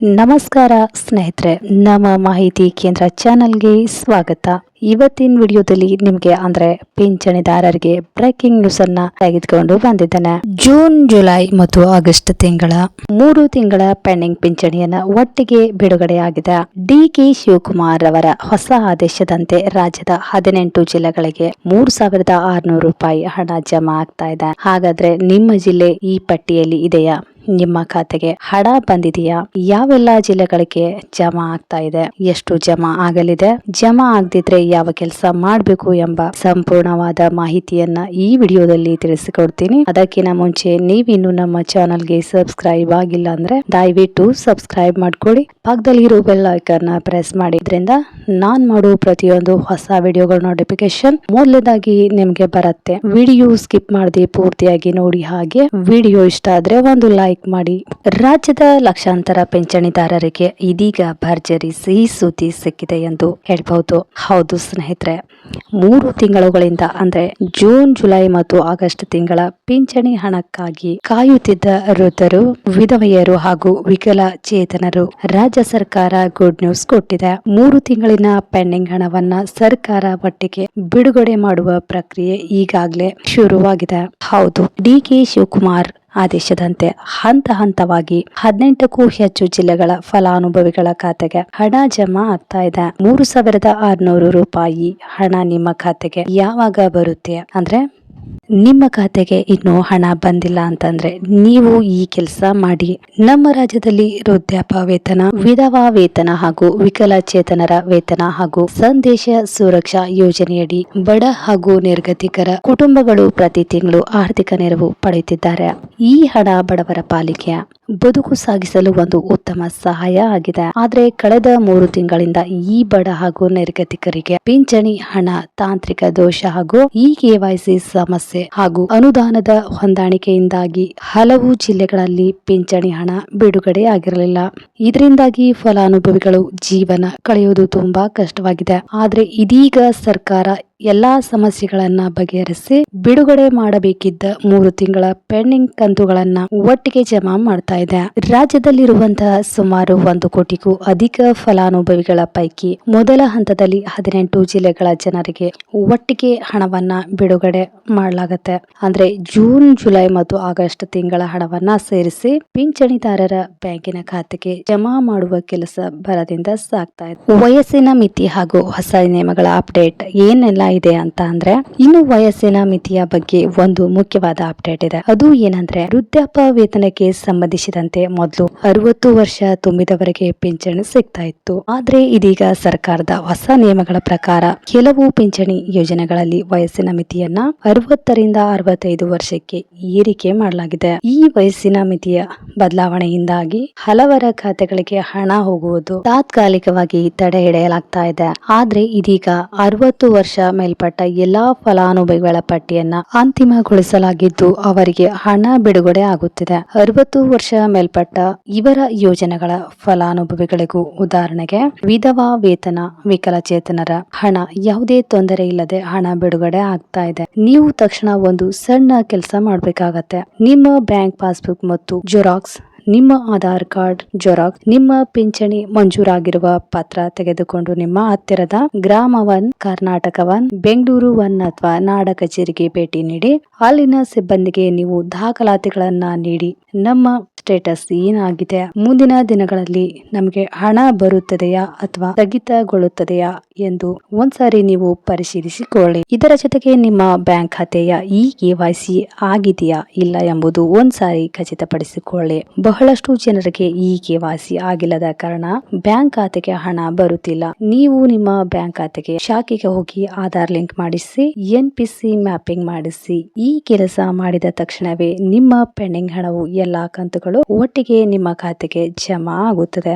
ನಮಸ್ಕಾರ ಸ್ನೇಹಿತರೆ, ನಮ್ಮ ಮಾಹಿತಿ ಕೇಂದ್ರ ಚಾನಲ್ಗೆ ಸ್ವಾಗತ. ಇವತ್ತಿನ ವಿಡಿಯೋದಲ್ಲಿ ನಿಮ್ಗೆ ಅಂದ್ರೆ ಪಿಂಚಣಿದಾರರಿಗೆ ಬ್ರೇಕಿಂಗ್ ನ್ಯೂಸ್ ಅನ್ನ ತೆಗೆದುಕೊಂಡು ಬಂದಿದ್ದೇನೆ. ಜೂನ್, ಜುಲೈ ಮತ್ತು ಆಗಸ್ಟ್ ತಿಂಗಳ 3 ತಿಂಗಳ ಪೆಂಡಿಂಗ್ ಪಿಂಚಣಿಯನ್ನ ಒಟ್ಟಿಗೆ ಬಿಡುಗಡೆಯಾಗಿದೆ. ಡಿ.ಕೆ. ಶಿವಕುಮಾರ್ ಅವರ ಹೊಸ ಆದೇಶದಂತೆ ರಾಜ್ಯದ 18 ಜಿಲ್ಲೆಗಳಿಗೆ 3,600 ರೂಪಾಯಿ ಹಣ ಜಮಾ ಆಗ್ತಾ ಇದೆ. ಹಾಗಾದ್ರೆ ನಿಮ್ಮ ಜಿಲ್ಲೆ ಈ ಪಟ್ಟಿಯಲ್ಲಿ ಇದೆಯಾ? ನಿಮ್ಮ ಖಾತೆಗೆ ಹಣ ಬಂದಿದೆಯಾ? ಯಾವೆಲ್ಲ ಜಿಲ್ಲೆಗಳಿಗೆ ಜಮಾ ಆಗ್ತಾ ಇದೆ? ಎಷ್ಟು ಜಮಾ ಆಗಲಿದೆ? ಜಮಾ ಆಗದಿದ್ರೆ ಯಾವ ಕೆಲಸ ಮಾಡಬೇಕು ಎಂಬ ಸಂಪೂರ್ಣವಾದ ಮಾಹಿತಿಯನ್ನ ಈ ವಿಡಿಯೋದಲ್ಲಿ ತಿಳಿಸಿಕೊಡ್ತೀನಿ. ಅದಕ್ಕಿಂತ ಮುಂಚೆ ನೀವಿನ್ನು ನಮ್ಮ ಚಾನಲ್ಗೆ ಸಬ್ಸ್ಕ್ರೈಬ್ ಆಗಿಲ್ಲ ಅಂದ್ರೆ ದಯವಿಟ್ಟು ಸಬ್ಸ್ಕ್ರೈಬ್ ಮಾಡ್ಕೊಳ್ಳಿ. ಪಕ್ಕದಲ್ಲಿ ಇರೋ ಬೆಲ್ ಐಕಾನ್ ಪ್ರೆಸ್ ಮಾಡಿದ್ರಿಂದ ನಾನ್ ಮಾಡೋ ಪ್ರತಿಯೊಂದು ಹೊಸ ವಿಡಿಯೋಗಳ ನೋಟಿಫಿಕೇಶನ್ ಮೊದಲನೇದಾಗಿ ನಿಮ್ಗೆ ಬರುತ್ತೆ. ವಿಡಿಯೋ ಸ್ಕಿಪ್ ಮಾಡದೆ ಪೂರ್ತಿಯಾಗಿ ನೋಡಿ. ಹಾಗೆ ವಿಡಿಯೋ ಇಷ್ಟ ಆದ್ರೆ ಒಂದು ಲೈಕ್ ಮಾಡಿ. ರಾಜ್ಯದ ಲಕ್ಷಾಂತರ ಪಿಂಚಣಿದಾರರಿಗೆ ಇದೀಗ ಭರ್ಜರಿ ಸಿಹಿ ಸುದ್ದಿ ಸಿಕ್ಕಿದೆ ಎಂದು ಹೇಳ್ಬಹುದು. ಹೌದು ಸ್ನೇಹಿತರೆ, 3 ತಿಂಗಳುಗಳಿಂದ ಅಂದ್ರೆ ಜೂನ್, ಜುಲೈ ಮತ್ತು ಆಗಸ್ಟ್ ತಿಂಗಳ ಪಿಂಚಣಿ ಹಣಕ್ಕಾಗಿ ಕಾಯುತ್ತಿದ್ದ ವೃದ್ಧರು, ವಿಧವೆಯರು ಹಾಗೂ ವಿಕಲಚೇತನರು ರಾಜ್ಯ ಸರ್ಕಾರ ಗುಡ್ ನ್ಯೂಸ್ ಕೊಟ್ಟಿದೆ. 3 ತಿಂಗಳಿನ ಪೆಂಡಿಂಗ್ ಹಣವನ್ನ ಸರ್ಕಾರ ಒಟ್ಟಿಗೆ ಬಿಡುಗಡೆ ಮಾಡುವ ಪ್ರಕ್ರಿಯೆ ಈಗಾಗಲೇ ಶುರುವಾಗಿದೆ. ಹೌದು, ಡಿ.ಕೆ. ಶಿವಕುಮಾರ್ ಆದೇಶದಂತೆ ಹಂತ ಹಂತವಾಗಿ 18ಕ್ಕೂ ಹೆಚ್ಚು ಜಿಲ್ಲೆಗಳ ಫಲಾನುಭವಿಗಳ ಖಾತೆಗೆ ಹಣ ಜಮಾ ಆಗ್ತಾ ಇದೆ. 3,600 ರೂಪಾಯಿ ಹಣ ನಿಮ್ಮ ಖಾತೆಗೆ ಯಾವಾಗ ಬರುತ್ತೆ ಅಂದ್ರೆ, ನಿಮ್ಮ ಖಾತೆಗೆ ಇನ್ನು ಹಣ ಬಂದಿಲ್ಲ ಅಂತಂದ್ರೆ ನೀವು ಈ ಕೆಲಸ ಮಾಡಿ. ನಮ್ಮ ರಾಜ್ಯದಲ್ಲಿ ವೃದ್ಧಾಪ್ಯ ವೇತನ, ವಿಧವಾ ವೇತನ ಹಾಗೂ ವಿಕಲಚೇತನರ ವೇತನ ಹಾಗೂ ಸಂದೇಶ ಸುರಕ್ಷಾ ಯೋಜನೆಯಡಿ ಬಡ ಹಾಗೂ ನಿರ್ಗತಿಕರ ಕುಟುಂಬಗಳು ಪ್ರತಿ ತಿಂಗಳು ಆರ್ಥಿಕ ನೆರವು ಪಡೆಯುತ್ತಿದ್ದಾರೆ. ಈ ಹಣ ಬಡವರ ಪಾಲಿಕೆ ಬದುಕು ಸಾಗಿಸಲು ಒಂದು ಉತ್ತಮ ಸಹಾಯ ಆಗಿದೆ. ಆದ್ರೆ ಕಳೆದ 3 ತಿಂಗಳಿಂದ ಈ ಬಡ ಹಾಗೂ ನಿರ್ಗತಿಕರಿಗೆ ಪಿಂಚಣಿ ಹಣ ತಾಂತ್ರಿಕ ದೋಷ ಹಾಗೂ KYC ಸಮಸ್ಯೆ ಹಾಗೂ ಅನುದಾನದ ಹೊಂದಾಣಿಕೆಯಿಂದಾಗಿ ಹಲವು ಜಿಲ್ಲೆಗಳಲ್ಲಿ ಪಿಂಚಣಿ ಹಣ ಬಿಡುಗಡೆ ಆಗಿರಲಿಲ್ಲ. ಇದರಿಂದಾಗಿ ಫಲಾನುಭವಿಗಳು ಜೀವನ ಕಳೆಯುವುದು ತುಂಬಾ ಕಷ್ಟವಾಗಿದೆ. ಆದ್ರೆ ಇದೀಗ ಸರ್ಕಾರ ಎಲ್ಲಾ ಸಮಸ್ಯೆಗಳನ್ನ ಬಗೆಹರಿಸಿ ಬಿಡುಗಡೆ ಮಾಡಬೇಕಿದ್ದ 3 ತಿಂಗಳ ಪೆಂಡಿಂಗ್ ಕಂತುಗಳನ್ನ ಒಟ್ಟಿಗೆ ಜಮಾ ಮಾಡ್ತಾ ಇದೆ. ರಾಜ್ಯದಲ್ಲಿರುವಂತಹ ಸುಮಾರು 1 ಕೋಟಿಗೂ ಅಧಿಕ ಫಲಾನುಭವಿಗಳ ಪೈಕಿ ಮೊದಲ ಹಂತದಲ್ಲಿ 18 ಜಿಲ್ಲೆಗಳ ಜನರಿಗೆ ಒಟ್ಟಿಗೆ ಹಣವನ್ನ ಬಿಡುಗಡೆ ಮಾಡಲಾಗುತ್ತೆ. ಅಂದ್ರೆ ಜೂನ್, ಜುಲೈ ಮತ್ತು ಆಗಸ್ಟ್ ತಿಂಗಳ ಹಣವನ್ನ ಸೇರಿಸಿ ಪಿಂಚಣಿದಾರರ ಬ್ಯಾಂಕಿನ ಖಾತೆಗೆ ಜಮಾ ಮಾಡುವ ಕೆಲಸ ಭರದಿಂದ ಸಾಗ್ತಾ ಇದೆ. ವಯಸ್ಸಿನ ಮಿತಿ ಹಾಗೂ ಹೊಸ ನಿಯಮಗಳ ಅಪ್ಡೇಟ್ ಏನೆಲ್ಲ ಇದೆ ಅಂತ ಅಂದ್ರೆ, ಇನ್ನು ವಯಸ್ಸಿನ ಮಿತಿಯ ಬಗ್ಗೆ ಒಂದು ಮುಖ್ಯವಾದ ಅಪ್ಡೇಟ್ ಇದೆ. ಅದು ಏನಂದ್ರೆ, ವೃದ್ಧಾಪ್ಯ ವೇತನಕ್ಕೆ ಸಂಬಂಧಿಸಿದಂತೆ ಮೊದಲು 60 ವರ್ಷ ತುಂಬಿದವರಿಗೆ ಪಿಂಚಣಿ ಸಿಗ್ತಾ ಇತ್ತು. ಆದ್ರೆ ಇದೀಗ ಸರ್ಕಾರದ ಹೊಸ ನಿಯಮಗಳ ಪ್ರಕಾರ ಕೆಲವು ಪಿಂಚಣಿ ಯೋಜನೆಗಳಲ್ಲಿ ವಯಸ್ಸಿನ ಮಿತಿಯನ್ನ 60ರಿಂದ 65 ವರ್ಷಕ್ಕೆ ಏರಿಕೆ ಮಾಡಲಾಗಿದೆ. ಈ ವಯಸ್ಸಿನ ಮಿತಿಯ ಬದಲಾವಣೆಯಿಂದಾಗಿ ಹಲವರ ಖಾತೆಗಳಿಗೆ ಹಣ ಹೋಗುವುದು ತಾತ್ಕಾಲಿಕವಾಗಿ ತಡೆ ಹಿಡಿಯಲಾಗ್ತಾ ಇದೆ. ಆದ್ರೆ ಇದೀಗ 60 ವರ್ಷ ಮೇಲ್ಪಟ್ಟ ಎಲ್ಲಾ ಫಲಾನುಭವಿಗಳ ಪಟ್ಟಿಯನ್ನ ಅಂತಿಮಗೊಳಿಸಲಾಗಿದ್ದು ಅವರಿಗೆ ಹಣ ಬಿಡುಗಡೆ ಆಗುತ್ತಿದೆ. 60 ವರ್ಷ ಮೇಲ್ಪಟ್ಟ ಇವರ ಯೋಜನೆಗಳ ಫಲಾನುಭವಿಗಳಿಗೂ, ಉದಾಹರಣೆಗೆ ವಿಧವಾ ವೇತನ, ವಿಕಲಚೇತನರ ಹಣ ಯಾವುದೇ ತೊಂದರೆ ಇಲ್ಲದೆ ಹಣ ಬಿಡುಗಡೆ ಆಗ್ತಾ ಇದೆ. ನೀವು ತಕ್ಷಣ ಒಂದು ಸಣ್ಣ ಕೆಲಸ ಮಾಡಬೇಕಾಗತ್ತೆ. ನಿಮ್ಮ ಬ್ಯಾಂಕ್ ಪಾಸ್ಬುಕ್ ಮತ್ತು ಜೆರಾಕ್ಸ್, ನಿಮ್ಮ ಆಧಾರ್ ಕಾರ್ಡ್ ಜೆರಾಕ್ಸ್, ನಿಮ್ಮ ಪಿಂಚಣಿ ಮಂಜೂರಾಗಿರುವ ಪತ್ರ ತೆಗೆದುಕೊಂಡು ನಿಮ್ಮ ಹತ್ತಿರದ ಗ್ರಾಮ 1, ಕರ್ನಾಟಕ 1, ಬೆಂಗಳೂರು 1 ಅಥವಾ ನಾಡ ಕಚೇರಿಗೆ ಭೇಟಿ ನೀಡಿ ಅಲ್ಲಿನ ಸಿಬ್ಬಂದಿಗೆ ನೀವು ದಾಖಲಾತಿಗಳನ್ನ ನೀಡಿ ನಮ್ಮ ಸ್ಟೇಟಸ್ ಏನಾಗಿದೆ, ಮುಂದಿನ ದಿನಗಳಲ್ಲಿ ನಮಗೆ ಹಣ ಬರುತ್ತದೆಯಾ ಅಥವಾ ಸ್ಥಗಿತಗೊಳ್ಳುತ್ತದೆಯಾ ಎಂದು ಒಂದ್ಸಾರಿ ನೀವು ಪರಿಶೀಲಿಸಿಕೊಳ್ಳಿ. ಇದರ ಜೊತೆಗೆ ನಿಮ್ಮ ಬ್ಯಾಂಕ್ ಖಾತೆಯ KYC ಆಗಿದೆಯಾ ಇಲ್ಲ ಎಂಬುದು ಒಂದ್ಸಾರಿ ಖಚಿತಪಡಿಸಿಕೊಳ್ಳಿ. ಬಹಳಷ್ಟು ಜನರಿಗೆ KYC ಆಗಿಲ್ಲದ ಕಾರಣ ಬ್ಯಾಂಕ್ ಖಾತೆಗೆ ಹಣ ಬರುತ್ತಿಲ್ಲ. ನೀವು ನಿಮ್ಮ ಬ್ಯಾಂಕ್ ಖಾತೆಗೆ ಶಾಖೆಗೆ ಹೋಗಿ ಆಧಾರ್ ಲಿಂಕ್ ಮಾಡಿಸಿ, NPC ಮ್ಯಾಪಿಂಗ್ ಮಾಡಿಸಿ. ಈ ಕೆಲಸ ಮಾಡಿದ ತಕ್ಷಣವೇ ನಿಮ್ಮ ಪೆಂಡಿಂಗ್ ಹಣವು ಎಲ್ಲಾ ಕಂತುಗಳು ಒಟ್ಟಿಗೆ ನಿಮ್ಮ ಖಾತೆಗೆ ಜಮಾ ಆಗುತ್ತದೆ.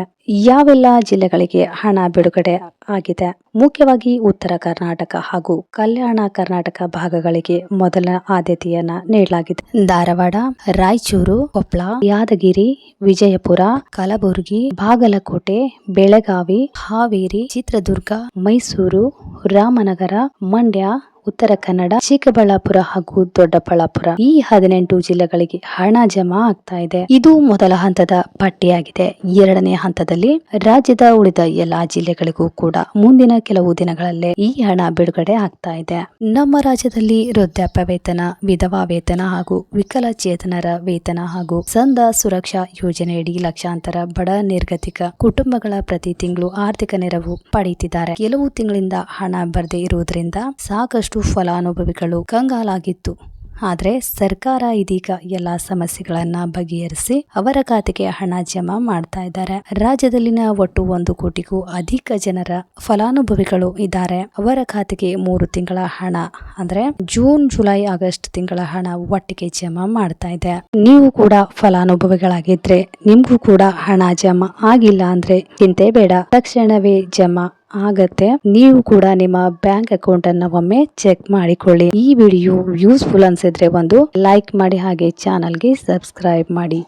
ಯಾವೆಲ್ಲ ಜಿಲ್ಲೆಗಳಿಗೆ ಹಣ ಬಿಡುಗಡೆ ಆಗಿದೆ? ಮುಖ್ಯವಾಗಿ ಉತ್ತರ ಕರ್ನಾಟಕ ಹಾಗೂ ಕಲ್ಯಾಣ ಕರ್ನಾಟಕ ಭಾಗಗಳಿಗೆ ಮೊದಲ ಆದ್ಯತೆಯನ್ನ ನೀಡಲಾಗಿದೆ. ಧಾರವಾಡ, ರಾಯಚೂರು, ಕೊಪ್ಪಳ, ಯಾದಗಿರಿ, ವಿಜಯಪುರ, ಕಲಬುರಗಿ, ಬಾಗಲಕೋಟೆ, ಬೆಳಗಾವಿ, ಹಾವೇರಿ, ಚಿತ್ರದುರ್ಗ, ಮೈಸೂರು, ರಾಮನಗರ, ಮಂಡ್ಯ, ಉತ್ತರ ಕನ್ನಡ, ಚಿಕ್ಕಬಳ್ಳಾಪುರ ಹಾಗೂ ದೊಡ್ಡಬಳ್ಳಾಪುರ ಈ 18 ಜಿಲ್ಲೆಗಳಿಗೆ ಹಣ ಜಮಾ ಆಗ್ತಾ ಇದೆ. ಇದು ಮೊದಲ ಹಂತದ ಪಟ್ಟಿಯಾಗಿದೆ. ಎರಡನೇ ಹಂತದಲ್ಲಿ ರಾಜ್ಯದ ಉಳಿದ ಎಲ್ಲಾ ಜಿಲ್ಲೆಗಳಿಗೂ ಕೂಡ ಮುಂದಿನ ಕೆಲವು ದಿನಗಳಲ್ಲೇ ಈ ಹಣ ಬಿಡುಗಡೆ ಆಗ್ತಾ ಇದೆ. ನಮ್ಮ ರಾಜ್ಯದಲ್ಲಿ ವೃದ್ಧಾಪ್ಯ ವೇತನ, ವಿಧವಾ ವೇತನ ಹಾಗೂ ವಿಕಲಚೇತನರ ವೇತನ ಹಾಗೂ ಸಂಧ್ಯಾ ಸುರಕ್ಷಾ ಯೋಜನೆಯಡಿ ಲಕ್ಷಾಂತರ ಬಡ ನಿರ್ಗತಿಕ ಕುಟುಂಬಗಳ ಪ್ರತಿ ತಿಂಗಳು ಆರ್ಥಿಕ ನೆರವು ಪಡೆಯುತ್ತಿದ್ದಾರೆ. ಕೆಲವು ತಿಂಗಳಿಂದ ಹಣ ಬರದೇ ಇರುವುದರಿಂದ ಸಾಕಷ್ಟು ಫಲಾನುಭವಿಗಳು ಕಂಗಾಲಾಗಿತ್ತು. ಆದ್ರೆ ಸರ್ಕಾರ ಇದೀಗ ಎಲ್ಲಾ ಸಮಸ್ಯೆಗಳನ್ನ ಬಗೆಹರಿಸಿ ಅವರ ಖಾತೆಗೆ ಹಣ ಜಮಾ ಮಾಡ್ತಾ ಇದ್ದಾರೆ. ರಾಜ್ಯದಲ್ಲಿನ ಒಟ್ಟು 1 ಕೋಟಿಗೂ ಅಧಿಕ ಜನರ ಫಲಾನುಭವಿಗಳು ಇದ್ದಾರೆ. ಅವರ ಖಾತೆಗೆ 3 ತಿಂಗಳ ಹಣ ಅಂದ್ರೆ ಜೂನ್, ಜುಲೈ, ಆಗಸ್ಟ್ ತಿಂಗಳ ಹಣ ಒಟ್ಟಿಗೆ ಜಮಾ ಮಾಡ್ತಾ ಇದೆ. ನೀವು ಕೂಡ ಫಲಾನುಭವಿಗಳಾಗಿದ್ರೆ ನಿಮ್ಗೂ ಕೂಡ ಹಣ ಜಮಾ ಆಗಿಲ್ಲ ಅಂದ್ರೆ ಚಿಂತೆ ಬೇಡ, ತಕ್ಷಣವೇ ಜಮಾ ಆಗತ್ತೆ. ನೀವು ಕೂಡ ನಿಮ್ಮ ಬ್ಯಾಂಕ್ ಅಕೌಂಟ್ ಅನ್ನ ಒಮ್ಮೆ ಚೆಕ್ ಮಾಡಿಕೊಳ್ಳಿ. ಈ ವಿಡಿಯೋ ಯೂಸ್ಫುಲ್ ಅನ್ಸಿದ್ರೆ ಒಂದು ಲೈಕ್ ಮಾಡಿ, ಹಾಗೆ ಚಾನಲ್ಗೆ ಸಬ್ಸ್ಕ್ರೈಬ್ ಮಾಡಿ.